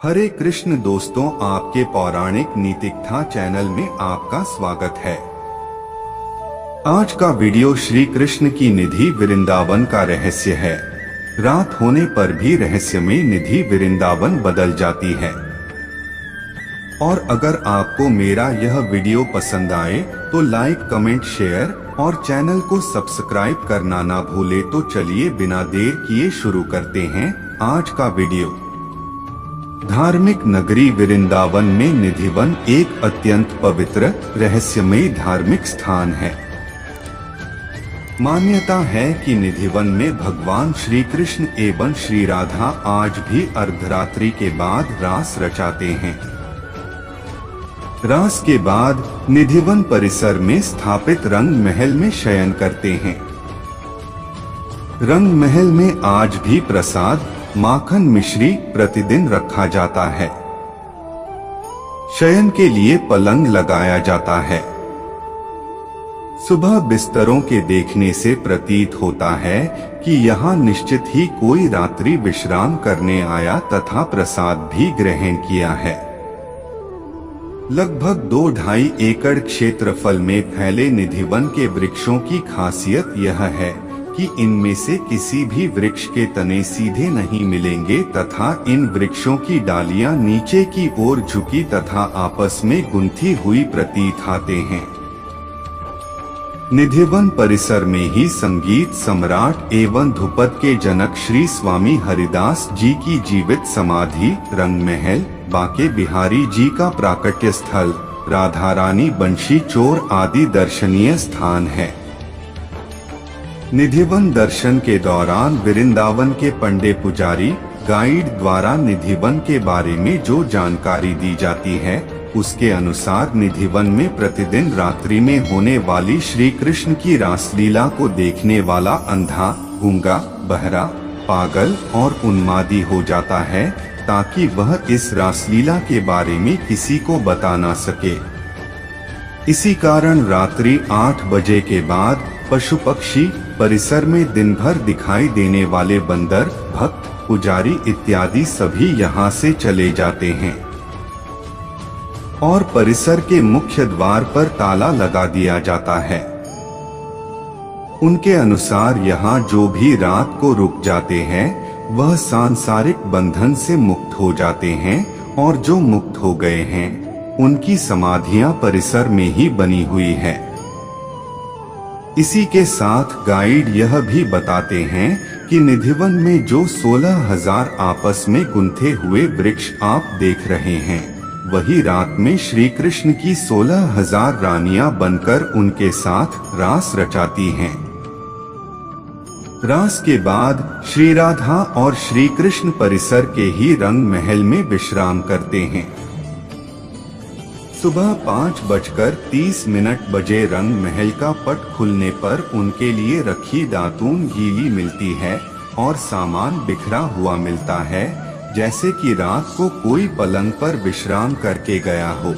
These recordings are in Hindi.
हरे कृष्ण दोस्तों, आपके पौराणिक नीतिकथा चैनल में आपका स्वागत है। आज का वीडियो श्री कृष्ण की निधि वृंदावन का रहस्य है। रात होने पर भी रहस्य में निधि वृंदावन बदल जाती है। और अगर आपको मेरा यह वीडियो पसंद आए तो लाइक, कमेंट, शेयर और चैनल को सब्सक्राइब करना ना भूले। तो चलिए बिना देर किए शुरू करते हैं आज का वीडियो। धार्मिक नगरी वृंदावन में निधिवन एक अत्यंत पवित्र रहस्यमयी धार्मिक स्थान है। मान्यता है कि निधिवन में भगवान श्री कृष्ण एवं श्री राधा आज भी अर्धरात्रि के बाद रास रचाते हैं। रास के बाद निधिवन परिसर में स्थापित रंग महल में शयन करते हैं। रंग महल में आज भी प्रसाद, माखन, मिश्री प्रतिदिन रखा जाता है। शयन के लिए पलंग लगाया जाता है। सुबह बिस्तरों के देखने से प्रतीत होता है कि यहाँ निश्चित ही कोई रात्रि विश्राम करने आया तथा प्रसाद भी ग्रहण किया है। लगभग 2-2.5 एकड़ क्षेत्रफल में फैले निधिवन के वृक्षों की खासियत यह है कि इनमें से किसी भी वृक्ष के तने सीधे नहीं मिलेंगे तथा इन वृक्षों की डालियां नीचे की ओर झुकी तथा आपस में गुंथी हुई प्रतीत आते हैं। निधिवन परिसर में ही संगीत सम्राट एवं ध्रुपद के जनक श्री स्वामी हरिदास जी की जीवित समाधि, रंग महल, बांके बिहारी जी का प्राकट्य स्थल, राधा रानी, बंशी चोर आदि दर्शनीय स्थान है। निधिवन दर्शन के दौरान वृंदावन के पंडे पुजारी गाइड द्वारा निधिवन के बारे में जो जानकारी दी जाती है उसके अनुसार निधिवन में प्रतिदिन रात्रि में होने वाली श्री कृष्ण की रासलीला को देखने वाला अंधा, गूंगा, बहरा, पागल और उन्मादी हो जाता है ताकि वह इस रासलीला के बारे में किसी को बता ना सके। इसी कारण रात्रि 8 बजे के बाद पशु पक्षी, परिसर में दिन भर दिखाई देने वाले बंदर, भक्त, पुजारी इत्यादि सभी यहाँ से चले जाते हैं और परिसर के मुख्य द्वार पर ताला लगा दिया जाता है। उनके अनुसार यहाँ जो भी रात को रुक जाते हैं वह सांसारिक बंधन से मुक्त हो जाते हैं और जो मुक्त हो गए हैं उनकी समाधियां परिसर में ही बनी हुई है। इसी के साथ गाइड यह भी बताते हैं कि निधिवन में जो 16,000 आपस में गुंथे हुए वृक्ष आप देख रहे हैं वही रात में श्री कृष्ण की 16,000 रानियां बनकर उनके साथ रास रचाती हैं। रास के बाद श्री राधा और श्री कृष्ण परिसर के ही रंग महल में विश्राम करते हैं। सुबह 5:30 बजे रंग महल का पट खुलने पर उनके लिए रखी दातून गीली मिलती है और सामान बिखरा हुआ मिलता है, जैसे कि रात को कोई पलंग पर विश्राम करके गया हो।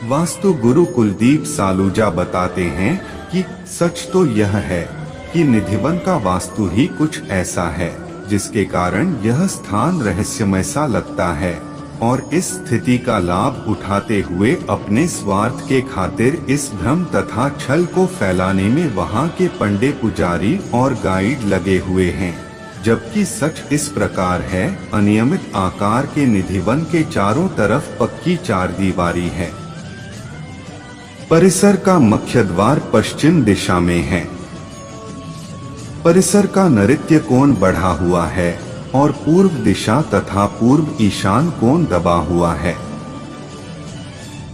वास्तु गुरु कुलदीप सालूजा बताते हैं कि सच तो यह है कि निधिवन का वास्तु ही कुछ ऐसा है जिसके कारण यह स्थान रहस्यमय सा लगता है और इस स्थिति का लाभ उठाते हुए अपने स्वार्थ के खातिर इस भ्रम तथा छल को फैलाने में वहां के पंडे, पुजारी और गाइड लगे हुए हैं, जबकि सच इस प्रकार है। अनियमित आकार के निधिवन के चारों तरफ पक्की चारदीवारी है। परिसर का मुख्य द्वार पश्चिम दिशा में है। परिसर का नैऋत्य कोण बढ़ा हुआ है और पूर्व दिशा तथा पूर्व ईशान कोण दबा हुआ है।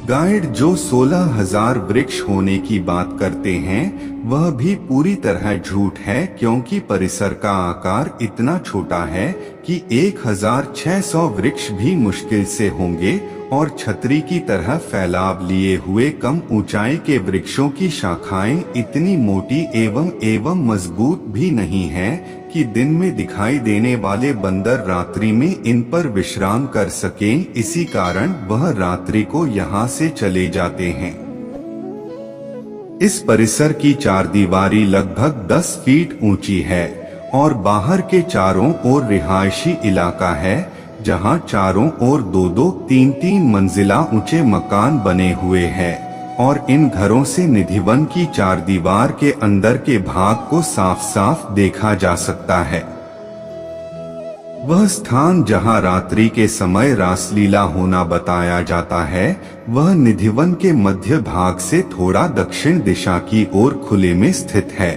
गाइड जो 16,000 वृक्ष होने की बात करते हैं वह भी पूरी तरह झूठ है, क्योंकि परिसर का आकार इतना छोटा है कि 1,600 वृक्ष भी मुश्किल से होंगे और छतरी की तरह फैलाव लिए हुए कम ऊंचाई के वृक्षों की शाखाएं इतनी मोटी एवं मजबूत भी नहीं है कि दिन में दिखाई देने वाले बंदर रात्रि में इन पर विश्राम कर सकें। इसी कारण वह रात्रि को यहाँ से चले जाते हैं। इस परिसर की चारदीवारी लगभग 10 फीट ऊंची है और बाहर के चारों ओर रिहायशी इलाका है, जहां चारों ओर दो दो तीन तीन मंजिला ऊंचे मकान बने हुए हैं और इन घरों से निधिवन की चार दीवार के अंदर के भाग को साफ साफ देखा जा सकता है। वह स्थान जहां रात्रि के समय रासलीला होना बताया जाता है, वह निधिवन के मध्य भाग से थोड़ा दक्षिण दिशा की ओर खुले में स्थित है।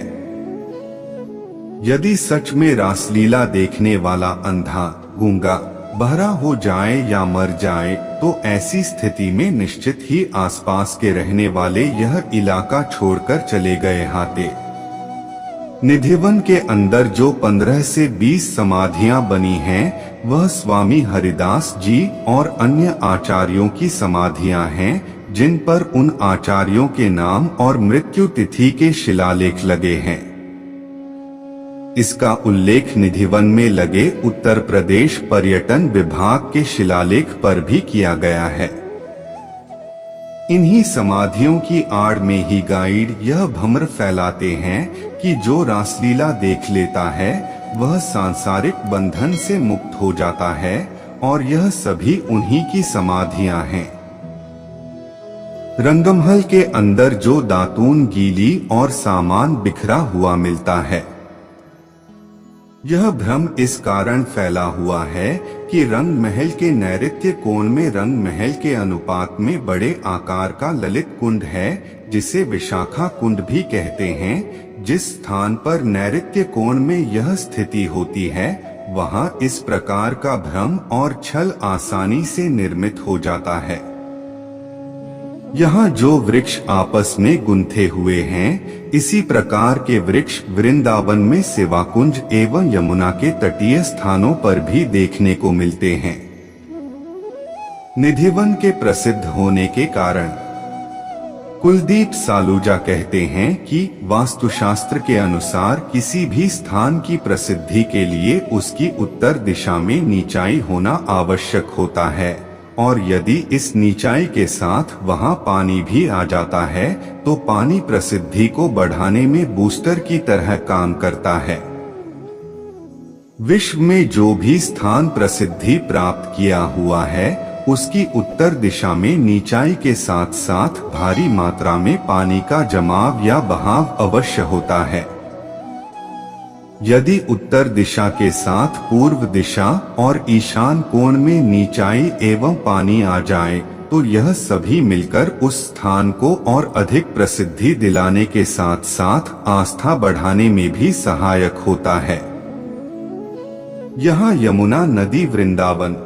यदि सच में रासलीला देखने वाला अंधा, गूंगा, बहरा हो जाए या मर जाए तो ऐसी स्थिति में निश्चित ही आसपास के रहने वाले यह इलाका छोड़कर चले गए हाते। निधिवन के अंदर जो 15 से 20 समाधियां बनी हैं, वह स्वामी हरिदास जी और अन्य आचार्यों की समाधियां हैं, जिन पर उन आचार्यों के नाम और मृत्यु तिथि के शिलालेख लगे हैं। इसका उल्लेख निधिवन में लगे उत्तर प्रदेश पर्यटन विभाग के शिलालेख पर भी किया गया है। इन्हीं समाधियों की आड़ में ही गाइड यह भ्रम फैलाते हैं कि जो रासलीला देख लेता है वह सांसारिक बंधन से मुक्त हो जाता है और यह सभी उन्हीं की समाधियां हैं। रंगमहल के अंदर जो दातून गीली और सामान बिखरा हुआ मिलता है, यह भ्रम इस कारण फैला हुआ है कि रंग महल के नैऋत्य कोण में रंग महल के अनुपात में बड़े आकार का ललित कुंड है, जिसे विशाखा कुंड भी कहते हैं। जिस स्थान पर नैऋत्य कोण में यह स्थिति होती है, वहां इस प्रकार का भ्रम और छल आसानी से निर्मित हो जाता है। यहाँ जो वृक्ष आपस में गुंथे हुए हैं, इसी प्रकार के वृक्ष वृंदावन में सेवाकुंज एवं यमुना के तटीय स्थानों पर भी देखने को मिलते हैं। निधिवन के प्रसिद्ध होने के कारण कुलदीप सालूजा कहते हैं कि वास्तुशास्त्र के अनुसार किसी भी स्थान की प्रसिद्धि के लिए उसकी उत्तर दिशा में नीचाई होना आवश्यक होता है, और यदि इस नीचाई के साथ वहां पानी भी आ जाता है तो पानी प्रसिद्धि को बढ़ाने में बूस्टर की तरह काम करता है। विश्व में जो भी स्थान प्रसिद्धि प्राप्त किया हुआ है, उसकी उत्तर दिशा में नीचाई के साथ साथ भारी मात्रा में पानी का जमाव या बहाव अवश्य होता है। यदि उत्तर दिशा के साथ पूर्व दिशा और ईशान कोण में नीचाई एवं पानी आ जाए तो यह सभी मिलकर उस स्थान को और अधिक प्रसिद्धि दिलाने के साथ साथ आस्था बढ़ाने में भी सहायक होता है। यहाँ यमुना नदी वृंदावन